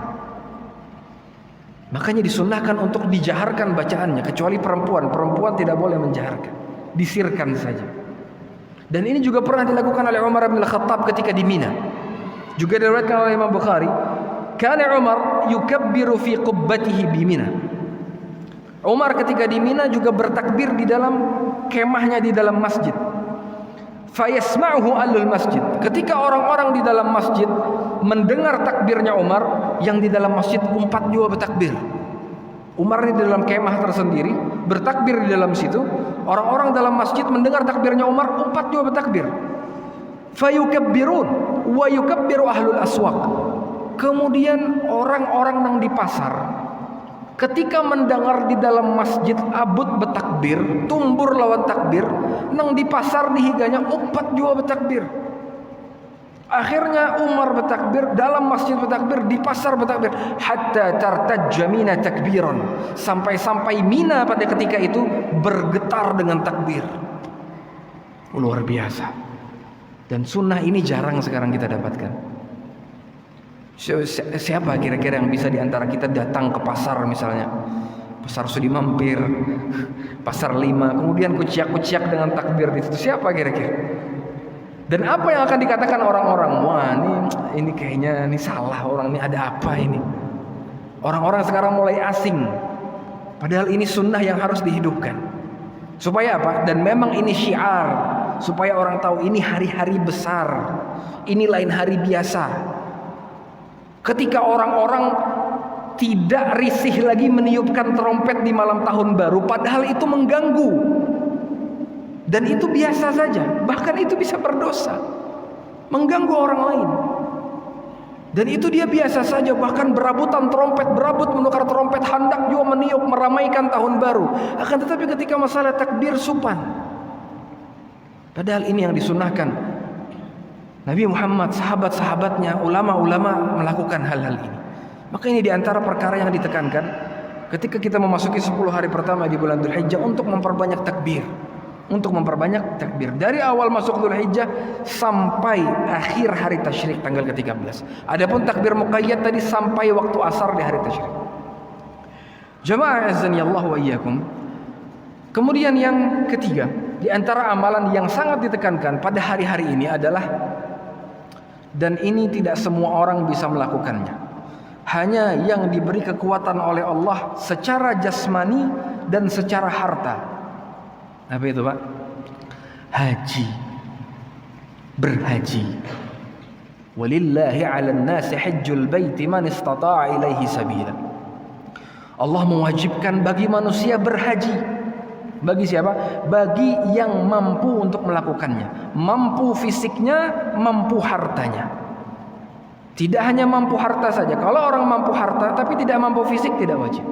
Makanya disunnahkan untuk dijaharkan bacaannya, kecuali perempuan. Perempuan tidak boleh menjaharkan, disirkan saja. Dan ini juga pernah dilakukan oleh Umar bin Khattab ketika di Mina. Juga diriwayatkan oleh Imam Bukhari, kana Umar yukabbiru fi qubbatihi bi Mina. Umar ketika di Mina juga bertakbir di dalam kemahnya di dalam masjid. Fayasma'uhu ahlul masjid. Ketika orang-orang di dalam masjid mendengar takbirnya Umar, yang di dalam masjid umpat juga bertakbir. Umar ini di dalam kemah tersendiri bertakbir di dalam situ. Orang-orang dalam masjid mendengar takbirnya Umar, umpat juga bertakbir. Fayukabbirun wa yukabbiru ahlul aswaq. Kemudian orang-orang yang di pasar ketika mendengar di dalam masjid abut bertakbir, tumbur lawan takbir, nang di pasar dihiganya umpat juga bertakbir. Akhirnya Umar bertakbir, dalam masjid bertakbir, di pasar bertakbir, hatta tartajja Mina takbiran, sampai-sampai Mina pada ketika itu bergetar dengan takbir. Luar biasa. Dan sunnah ini jarang sekarang kita dapatkan. Siapa kira-kira yang bisa diantara kita datang ke pasar, misalnya Pasar Sudi Mampir, Pasar 5, kemudian kuciak-kuciak dengan takbir di situ? Siapa kira-kira? Dan apa yang akan dikatakan orang-orang? Wah, ini kayaknya ini salah, orang ini ada apa ini? Orang-orang sekarang mulai asing. Padahal ini sunnah yang harus dihidupkan. Supaya apa? Dan memang ini syiar, supaya orang tahu ini hari-hari besar, ini lain hari biasa. Ketika orang-orang tidak risih lagi meniupkan trompet di malam tahun baru, padahal itu mengganggu. Dan itu biasa saja, bahkan itu bisa berdosa, mengganggu orang lain. Dan itu dia biasa saja, bahkan berabutan trompet, berabut menukar trompet, hendak juga meniup meramaikan tahun baru. Akan tetapi ketika masalah takbir sopan. Padahal ini yang disunahkan. Nabi Muhammad, sahabat-sahabatnya, ulama-ulama melakukan hal-hal ini. Maka ini diantara perkara yang ditekankan ketika kita memasuki 10 hari pertama di bulan Dzulhijjah, untuk memperbanyak takbir. Untuk memperbanyak takbir dari awal masuk Dzulhijjah sampai akhir hari tasyrik tanggal ke-13. Adapun takbir muqayyad tadi sampai waktu asar di hari tasyrik. Jamaah azan ya Allah wa iyyakum. Kemudian yang ketiga, di antara amalan yang sangat ditekankan pada hari-hari ini adalah, dan ini tidak semua orang bisa melakukannya, hanya yang diberi kekuatan oleh Allah secara jasmani dan secara harta. Apa itu, Pak? Haji. Berhaji. Walillahi 'alan nasi hajjul baiti man istata'a ilaihi sabila. Allah mewajibkan bagi manusia berhaji. Bagi siapa? Bagi yang mampu untuk melakukannya. Mampu fisiknya, mampu hartanya. Tidak hanya mampu harta saja. Kalau orang mampu harta tapi tidak mampu fisik, tidak wajib.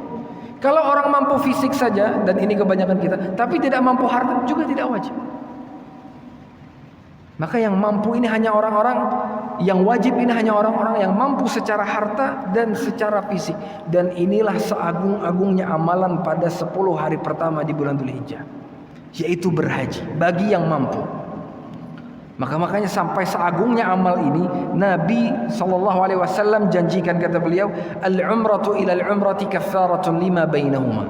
Kalau orang mampu fisik saja, dan ini kebanyakan kita, tapi tidak mampu harta, juga tidak wajib. Maka yang mampu ini hanya orang-orang, yang wajib ini hanya orang-orang yang mampu secara harta dan secara fisik. Dan inilah seagung-agungnya amalan pada 10 hari pertama di bulan Dzulhijjah, yaitu berhaji bagi yang mampu. Makanya sampai seagungnya amal ini, Nabi SAW janjikan, kata beliau, al-umratu ila al-umrati kaffaratun lima bainahuma.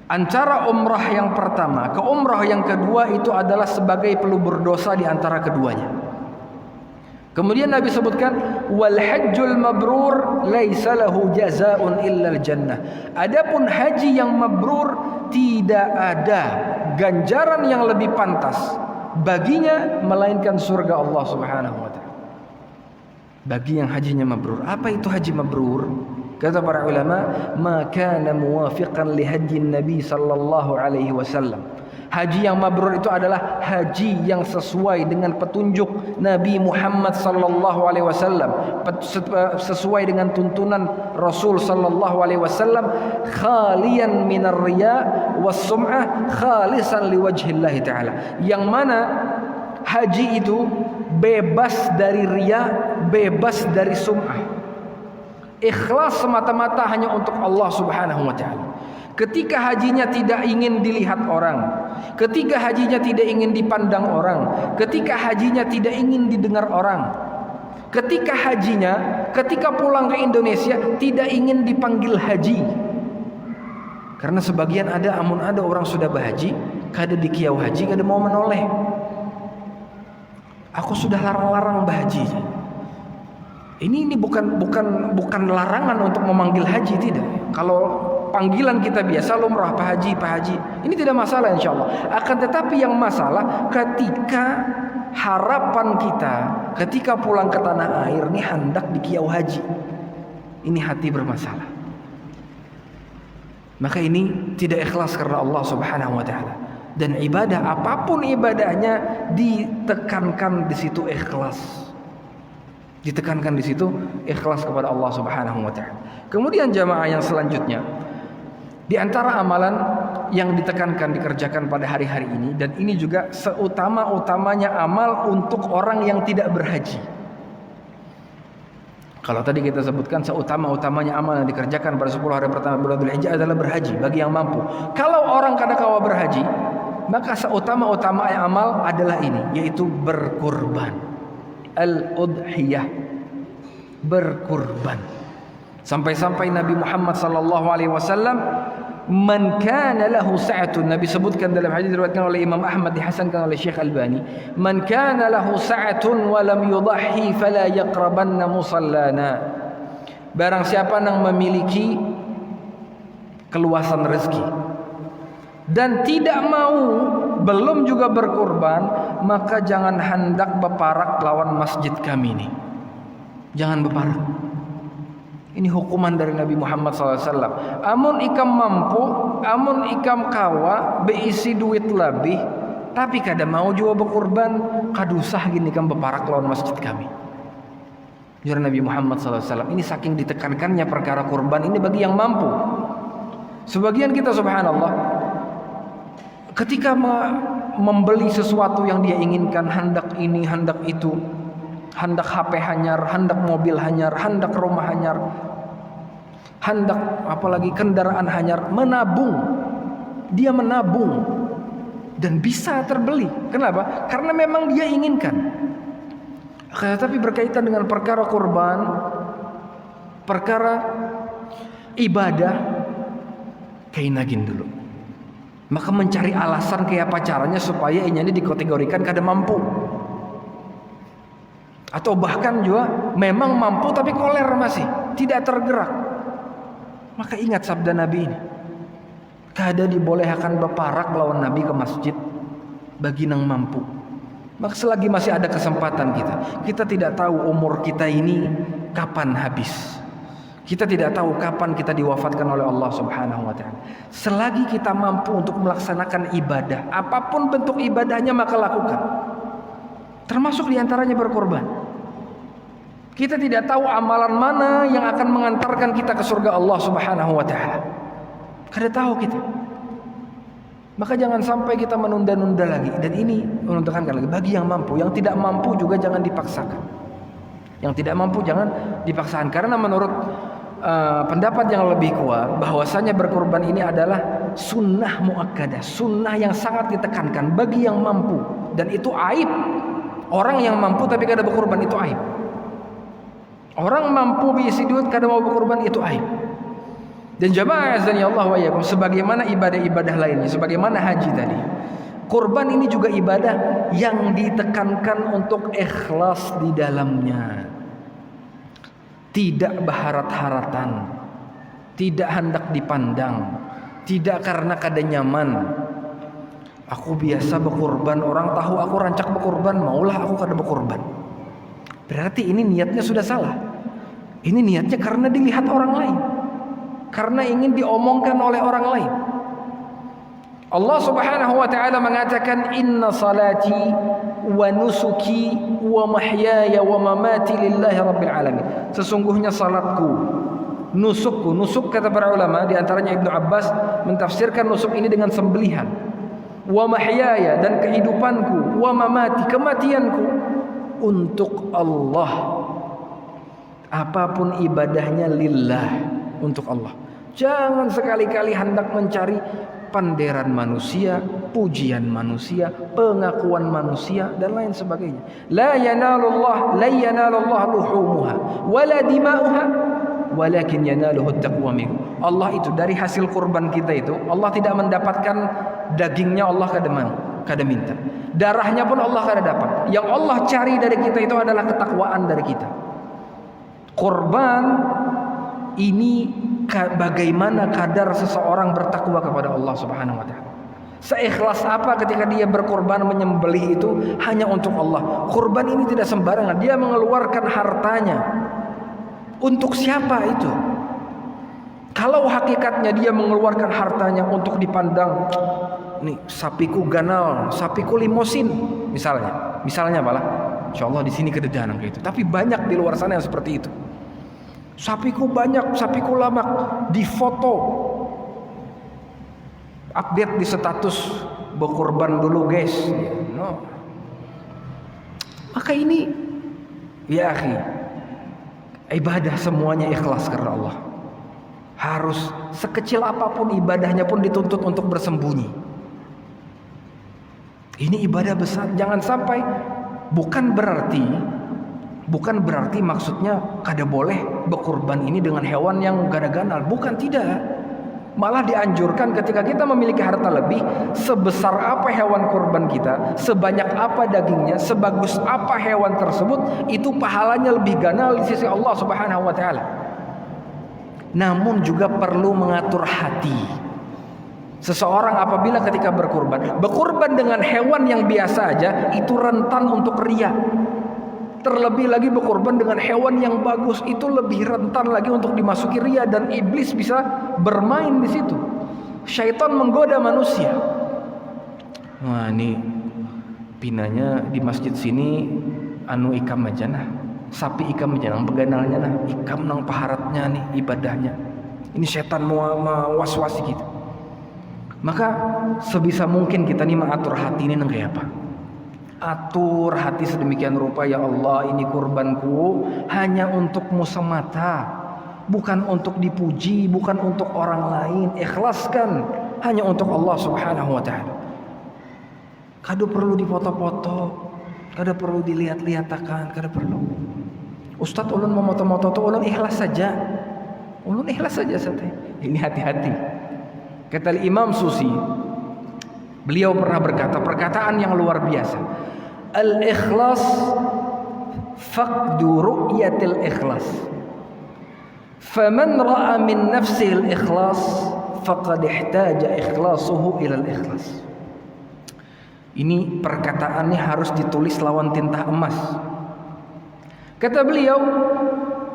Antara umrah yang pertama ke umrah yang kedua itu adalah sebagai pelubur dosa di antara keduanya. Kemudian Nabi sebutkan, wal hajjul mabrur laisa lahu jazaa'un illa al-jannah. Adapun haji yang mabrur, tidak ada ganjaran yang lebih pantas baginya melainkan surga Allah Subhanahu wa taala. Bagi yang hajinya mabrur. Apa itu haji mabrur? Kata para ulama, ma kana muwafiqan li hadyin Nabi sallallahu alaihi wasallam. Haji yang mabrur itu adalah haji yang sesuai dengan petunjuk Nabi Muhammad sallallahu alaihi wasallam, sesuai dengan tuntunan Rasul sallallahu alaihi wasallam, khalian minar riya was sum'ah, khalisan liwajhillah taala. Yang mana haji itu bebas dari riya, bebas dari sum'ah. Ikhlas semata-mata hanya untuk Allah Subhanahu wa taala. Ketika hajinya tidak ingin dilihat orang, ketika hajinya tidak ingin dipandang orang, ketika hajinya tidak ingin didengar orang, ketika hajinya, ketika pulang ke Indonesia tidak ingin dipanggil haji. Karena sebagian ada, amun ada orang sudah berhaji, kada di kiau haji, kada mau menoleh. Aku sudah larang-larang berhaji. Ini bukan larangan untuk memanggil haji, tidak. Kalau panggilan kita biasa lumrah, Pak Haji, ini tidak masalah insyaallah. Akan tetapi yang masalah ketika harapan kita ketika pulang ke tanah air ini hendak di kiau haji. Ini hati bermasalah. Maka ini tidak ikhlas karena Allah Subhanahu wa taala. Dan ibadah apapun ibadahnya ditekankan di situ ikhlas. Ditekankan di situ ikhlas kepada Allah Subhanahu wa taala. Kemudian jamaah yang selanjutnya, di antara amalan yang ditekankan dikerjakan pada hari-hari ini, dan ini juga seutama-utamanya amal untuk orang yang tidak berhaji. Kalau tadi kita sebutkan seutama-utamanya amal yang dikerjakan pada 10 hari pertama bulan Dzulhijjah adalah berhaji bagi yang mampu. Kalau orang kadang-kala berhaji, maka seutama-utama amal adalah ini, yaitu berkurban. Al-udhiyah, berkurban. Sampai-sampai Nabi Muhammad sallallahu alaihi wasallam, man kana lahu sa'atun, Nabi sebutkan dalam hadis diriwayatkan oleh Imam Ahmad, dihasankan oleh Syekh Albani, man kana lahu sa'atun wa lam yudahhi fala yaqrabanna musallana. Barang siapa yang memiliki keluasan rezeki dan tidak mau, belum juga berkurban, maka jangan hendak beparak lawan masjid kami ini. Jangan beparak. Ini hukuman dari Nabi Muhammad SAW. Amun ikam mampu, amun ikam kawa beisi duit lebih, tapi kada mau juga berkurban, kadusah gini ikam beparak lawan masjid kami. Jujur Nabi Muhammad SAW. Ini saking ditekankannya perkara kurban ini bagi yang mampu. Sebagian kita subhanallah, ketika membeli sesuatu yang dia inginkan, hendak ini, hendak itu, hendak HP hanyar, hendak mobil hanyar, hendak rumah hanyar, hendak apalagi kendaraan hanyar, menabung. Dia menabung dan bisa terbeli. Kenapa? Karena memang dia inginkan. Tetapi berkaitan dengan perkara kurban, perkara ibadah, kainagin dulu. Maka mencari alasan kayak apa caranya supaya ini dikategorikan kada mampu. Atau bahkan juga memang mampu tapi koler masih, tidak tergerak. Maka ingat sabda Nabi ini. Kada dibolehkan beparak lawan Nabi ke masjid bagi nang mampu. Maka selagi masih ada kesempatan kita tidak tahu umur kita ini kapan habis. Kita tidak tahu kapan kita diwafatkan oleh Allah Subhanahu wa taala. Selagi kita mampu untuk melaksanakan ibadah, apapun bentuk ibadahnya maka lakukan. Termasuk diantaranya berkorban. Kita tidak tahu amalan mana yang akan mengantarkan kita ke surga Allah Subhanahu wa taala. Kada tahu kita. Maka jangan sampai kita menunda-nunda lagi. Dan ini menunjukkan lagi bagi yang mampu, yang tidak mampu juga jangan dipaksakan. Yang tidak mampu jangan dipaksakan, karena menurut pendapat yang lebih kuat bahwasanya berkorban ini adalah sunnah muakkadah, sunnah yang sangat ditekankan bagi yang mampu, dan itu aib. Orang yang mampu tapi kada berkorban itu aib. Orang mampu bisi duit kada mau berkorban itu aib. Dan jamaah azani Allah wa iyyakum, sebagaimana ibadah-ibadah lainnya, sebagaimana haji tadi, kurban ini juga ibadah yang ditekankan untuk ikhlas di dalamnya. Tidak berharat-haratan, tidak hendak dipandang, tidak karena kada nyaman. Aku biasa berkorban, orang tahu aku rancak berkorban, maulah aku kada berkorban. Berarti ini niatnya sudah salah. Ini niatnya karena dilihat orang lain, karena ingin diomongkan oleh orang lain. Allah Subhanahu wa taala mengatakan, inna salati wa nusuki wa mahyaya wa mamati lillahi rabbil alamin. Sesungguhnya salatku, nusukku, nusuk kata para ulama di antaranya Ibnu Abbas mentafsirkan nusuk ini dengan sembelihan. Wa mahyaya, dan kehidupanku, wa mamati, kematianku untuk Allah. Apapun ibadahnya lillah, untuk Allah. Jangan sekali-kali hendak mencari panderan manusia, pujian manusia, pengakuan manusia, dan lain sebagainya. La yanalullah luhumuha wala dima'uha walakin yanaluhu taqwa minkum. Allah itu dari hasil kurban kita itu, Allah tidak mendapatkan dagingnya, Allah kada minta. Darahnya pun Allah kada dapat. Yang Allah cari dari kita itu adalah ketakwaan dari kita. Kurban ini bagaimana kadar seseorang bertakwa kepada Allah Subhanahu wa taala. Seikhlas apa ketika dia berkorban menyembelih itu hanya untuk Allah. Kurban ini tidak sembarangan, dia mengeluarkan hartanya. Untuk siapa itu? Kalau hakikatnya dia mengeluarkan hartanya untuk dipandang, nih sapiku ganal, sapiku limosin, misalnya apalah. Insyaallah di sini kededanan kayak itu. Tapi banyak di luar sana yang seperti itu. Sapiku banyak, sapiku lama, difoto, update di status berkorban dulu guys. No. Maka ini, ya akhi, ibadah semuanya ikhlas karena Allah. Harus sekecil apapun ibadahnya pun dituntut untuk bersembunyi. Ini ibadah besar. Jangan sampai, bukan berarti maksudnya kada boleh berkorban ini dengan hewan yang kada ganal. Bukan, tidak. Malah dianjurkan ketika kita memiliki harta lebih, sebesar apa hewan kurban kita, sebanyak apa dagingnya, sebagus apa hewan tersebut, itu pahalanya lebih ganal di sisi Allah Subhanahu wa taala. Namun juga perlu mengatur hati. Seseorang apabila ketika berkurban dengan hewan yang biasa aja, itu rentan untuk riya. Terlebih lagi berkorban dengan hewan yang bagus, itu lebih rentan lagi untuk dimasuki riya, dan iblis bisa bermain di situ. Syaitan menggoda manusia. Wah, ini pinanya di masjid sini ikam aja nah. Sapi ikam aja nang beganalnya nah, ikam nang paharatnya nih ibadahnya. Ini setan mau was-wasi gitu. Maka sebisa mungkin kita nih mengatur hati ini nang kayak apa? Atur hati sedemikian rupa, ya Allah, ini kurbanku hanya untukmu semata, bukan untuk dipuji, bukan untuk orang lain. Ikhlaskan hanya untuk Allah Subhanahu wa taala. Kada perlu difoto-foto, kada perlu dilihat-lihatakan, kada perlu. Ustadz ulun mau moto-moto tuh, ulun ikhlas saja. Ulun ikhlas saja saja. Ini hati-hati. Kata Imam Susi, Beliau pernah berkata perkataan yang luar biasa. Al-ikhlas faqdu ru'yatil ikhlas. Faman ra'a min nafsihi al-ikhlas faqad ihtaja ikhlasuhu ila al-ikhlas. Ini perkataannya harus ditulis lawan tinta emas. Kata beliau,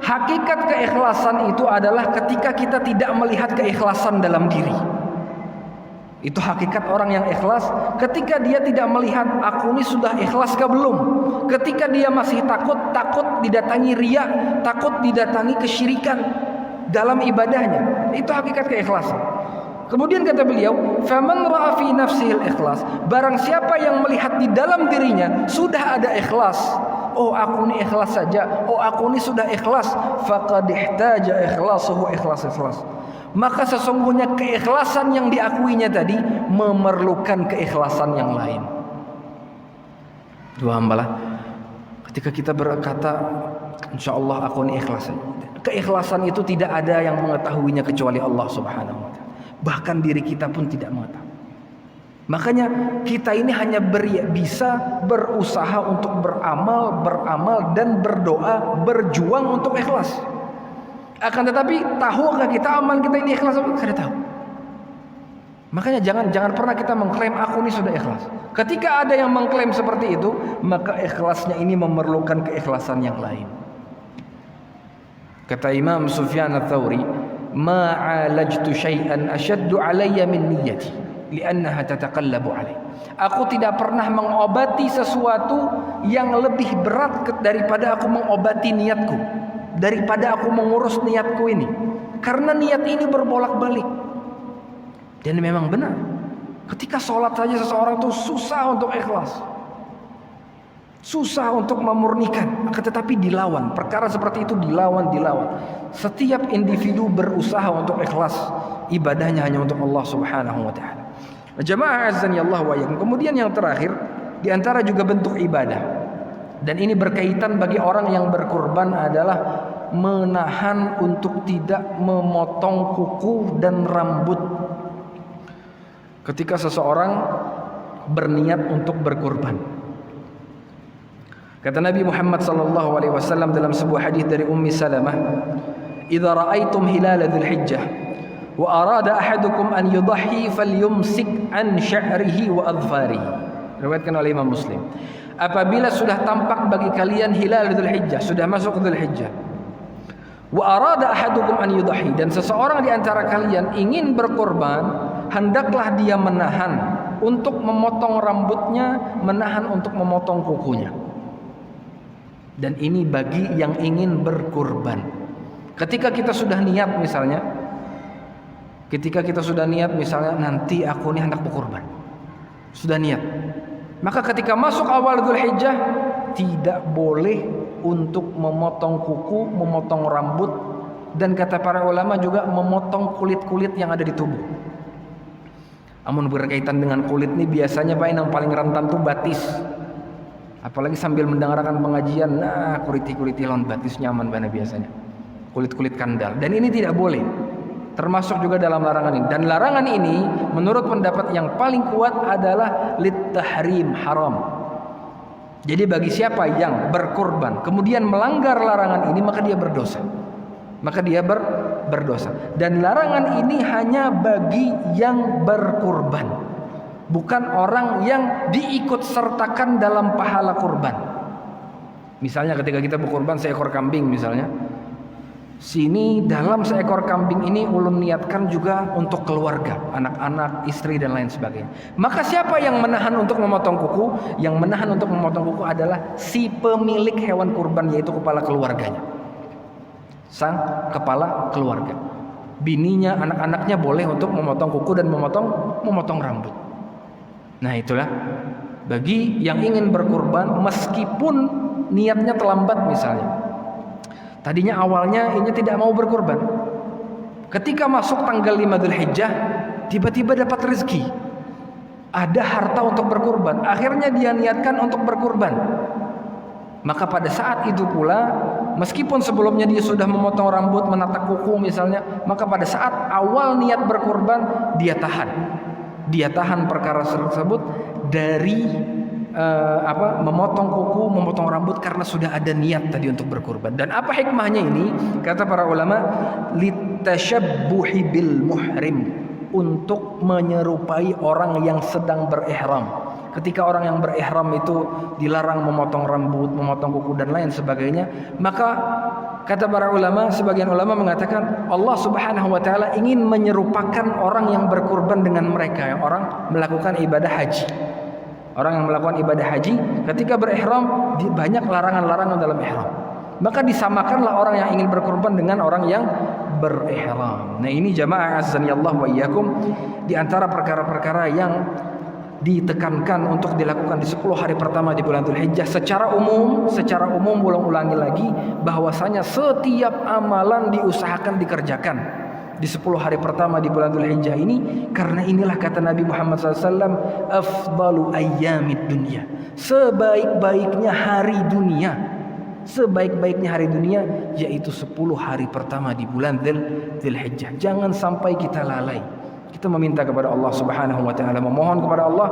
hakikat keikhlasan itu adalah ketika kita tidak melihat keikhlasan dalam diri. Itu hakikat orang yang ikhlas ketika dia tidak melihat aku ini sudah ikhlas ke belum. Ketika dia masih takut didatangi riya, takut didatangi kesyirikan dalam ibadahnya. Itu hakikat keikhlasan. Kemudian kata beliau, "Faman ra'a fi nafsihi al-ikhlas." Barang siapa yang melihat di dalam dirinya sudah ada ikhlas. Oh, aku ini ikhlas saja. Oh, aku ini sudah ikhlas. Faqad ihtaja ikhlasuhu ikhlas. Maka sesungguhnya keikhlasan yang diakuinya tadi memerlukan keikhlasan yang lain. Dua hambalah, ketika kita berkata, insyaallah aku ini ikhlas, keikhlasan itu tidak ada yang mengetahuinya kecuali Allah Subhanahu wa taala. Bahkan diri kita pun tidak mengetahui. Makanya kita ini hanya bisa berusaha untuk beramal dan berdoa, berjuang untuk ikhlas. Akan tetapi tahukah kita amal kita ini ikhlas atau tidak tahu? Makanya jangan pernah kita mengklaim aku ini sudah ikhlas. Ketika ada yang mengklaim seperti itu, maka ikhlasnya ini memerlukan keikhlasan yang lain. Kata Imam Sufyan Ats-Tsauri, "Ma 'alajtu syai'an ashaddu 'alayya min niyyati, li'annaha tataqallabu 'alayya." Aku tidak pernah mengobati sesuatu yang lebih berat daripada aku mengobati niatku, daripada aku mengurus niatku ini. Karena niat ini berbolak-balik. Dan memang benar, ketika sholat saja seseorang itu susah untuk ikhlas, susah untuk memurnikan, tetapi dilawan. Perkara seperti itu dilawan. Setiap individu berusaha untuk ikhlas, ibadahnya hanya untuk Allah Subhanahu wa taala. Jamaah azan ya Allah wa iyyakum. Kemudian yang terakhir, di antara juga bentuk ibadah, dan ini berkaitan bagi orang yang berkurban, adalah menahan untuk tidak memotong kuku dan rambut ketika seseorang berniat untuk berkurban. Kata Nabi Muhammad sallallahu alaihi wasallam dalam sebuah hadis dari Ummi Salamah, "Idza ra'aitum hilal Dzulhijjah wa arada ahadukum an yudahhi falyumsik an sya'rihi wa adfarihi." Diriwayatkan oleh Imam Muslim. Apabila sudah tampak bagi kalian hilal Dzulhijjah, sudah masuk Dzulhijjah, wa arada ahadukum an yudahhi, dan seseorang di antara kalian ingin berkorban, hendaklah dia menahan untuk memotong rambutnya, menahan untuk memotong kukunya. Dan ini bagi yang ingin berkurban. Ketika kita sudah niat misalnya, nanti aku ini hendak berkurban, sudah niat, maka ketika masuk awal Dzulhijjah tidak boleh untuk memotong kuku, memotong rambut, dan kata para ulama juga memotong kulit-kulit yang ada di tubuh. Amun berkaitan dengan kulit ini biasanya Pak, yang paling rentan tuh batis. Apalagi sambil mendengarkan pengajian, nah kuliti-kuliti lawan batis nyaman bana biasanya. Kulit-kulit kandal. Dan ini tidak boleh. Termasuk juga dalam larangan ini. Dan larangan ini menurut pendapat yang paling kuat adalah lit-tahrim, haram. Jadi bagi siapa yang berkurban kemudian melanggar larangan ini, maka dia berdosa. Berdosa. Dan larangan ini hanya bagi yang berkurban, bukan orang yang diikut sertakan dalam pahala kurban. Misalnya ketika kita berkurban seekor kambing misalnya, sini dalam seekor kambing ini ulun niatkan juga untuk keluarga, anak-anak, istri dan lain sebagainya. Maka siapa yang menahan untuk memotong kuku? Yang menahan untuk memotong kuku adalah si pemilik hewan kurban, yaitu kepala keluarganya, sang kepala keluarga. Bininya, anak-anaknya boleh untuk memotong kuku dan memotong rambut. Nah itulah bagi yang ingin berkurban meskipun niatnya terlambat misalnya. Tadinya awalnya ini tidak mau berkurban. Ketika masuk tanggal 5 Dzulhijjah, tiba-tiba dapat rezeki. Ada harta untuk berkurban. Akhirnya dia niatkan untuk berkurban. Maka pada saat itu pula, meskipun sebelumnya dia sudah memotong rambut, menata kuku misalnya, maka pada saat awal niat berkurban dia tahan. dia tahan perkara tersebut dari memotong kuku, memotong rambut karena sudah ada niat tadi untuk berkurban. Dan apa hikmahnya ini? Kata para ulama, litashabbuhi bil muhrim, untuk menyerupai orang yang sedang berihram. Ketika orang yang berihram itu dilarang memotong rambut, memotong kuku dan lain sebagainya, maka kata para ulama, sebagian ulama mengatakan Allah Subhanahu wa taala ingin menyerupakan orang yang berkurban dengan mereka, yang orang melakukan ibadah haji. Orang yang melakukan ibadah haji ketika berihram banyak larangan-larangan dalam ihram. Maka disamakanlah orang yang ingin berkurban dengan orang yang berihram. Nah, ini jamaah azanillah wa iyyakum, di antara perkara-perkara yang ditekankan untuk dilakukan di 10 hari pertama di bulan Dzulhijjah. Secara umum ulang-ulangi lagi bahwasanya setiap amalan diusahakan dikerjakan di 10 hari pertama di bulan Dzulhijjah ini, karena inilah kata Nabi Muhammad SAW, afdalu ayyamid dunya, sebaik-baiknya hari dunia, yaitu 10 hari pertama di bulan Dzulhijjah. Jangan sampai kita lalai. Kita meminta kepada Allah Subhanahu wa taala, memohon kepada Allah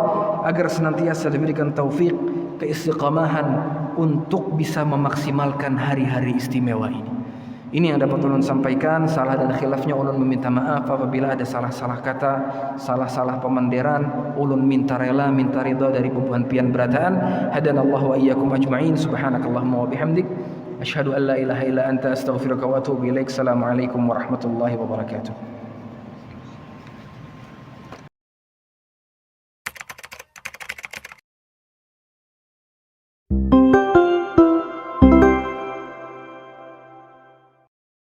agar senantiasa diberikan taufik, keistiqamahan untuk bisa memaksimalkan hari-hari istimewa ini. Ini yang dapat ulun sampaikan. Salah dan khilafnya ulun meminta maaf apabila ada salah-salah kata, salah-salah pemandiran. Ulun minta rela, minta ridha dari bubuhan pian berataan. Hadanallahu wa iyyakum ajma'in. Subhanakallahumma wa bihamdik, asyhadu an la ilaha illa anta astaghfiruka wa atubu ilaik. Assalamualaikum warahmatullahi wabarakatuh.